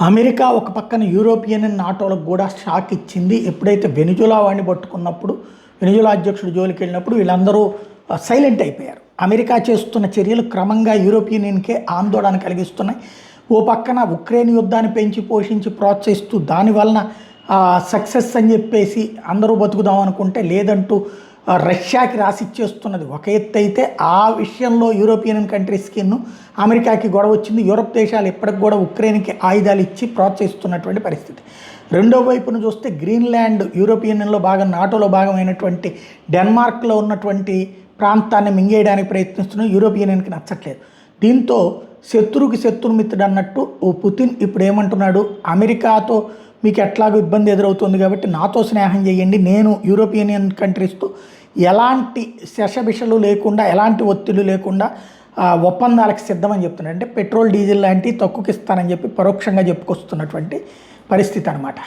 America ఒక పక్కన European నాటోలకు కూడా షాక్ ఇచ్చింది. ఎప్పుడైతే వెనిజులా వాడిని పట్టుకున్నప్పుడు, వెనిజులా అధ్యక్షుడు జోలికి వెళ్ళినప్పుడు వీళ్ళందరూ సైలెంట్ అయిపోయారు. అమెరికా చేస్తున్న చర్యలు క్రమంగా యూరోపియన్ యూనియన్కే ఆందోళన కలిగిస్తున్నాయి. ఓ పక్కన ఉక్రెయిన్ యుద్ధాన్ని పెంచి పోషించి ప్రోత్సహిస్తూ దానివలన సక్సెస్ అని చెప్పేసి అందరూ బతుకుదాం అనుకుంటే లేదంటూ రష్యాకి రాసిచ్చేస్తున్నది ఒక ఎత్తు అయితే, ఆ విషయంలో యూరోపియన్ కంట్రీస్కి అమెరికాకి గొడవ వచ్చింది. యూరప్ దేశాలు ఇప్పటికి కూడా ఉక్రెయిన్కి ఆయుధాలు ఇచ్చి ప్రోత్సహిస్తున్నటువంటి పరిస్థితి. రెండో వైపున చూస్తే గ్రీన్లాండ్ యూరోపియన్లో భాగం, నాటోలో భాగమైనటువంటి డెన్మార్క్లో ఉన్నటువంటి ప్రాంతాన్ని మింగేయడానికి ప్రయత్నిస్తున్న యూరోపియన్ యూనియన్కి నచ్చట్లేదు. దీంతో శత్రువుకి శత్రుమిత్రుడు అన్నట్టు పుతిన్ ఇప్పుడు ఏమంటున్నాడు, అమెరికాతో మీకు ఎట్లాగో ఇబ్బంది ఎదురవుతుంది కాబట్టి నాతో స్నేహం చేయండి, నేను యూరోపియన్ యూనియన్ కంట్రీస్తో ఎలాంటి శషబిషలు లేకుండా, ఎలాంటి ఒత్తిడి లేకుండా ఒప్పందాలకు సిద్ధమని చెప్తున్నాడు. అంటే పెట్రోల్ డీజిల్ లాంటివి తక్కువకి ఇస్తానని చెప్పి పరోక్షంగా చెప్పుకొస్తున్నటువంటి పరిస్థితి అనమాట.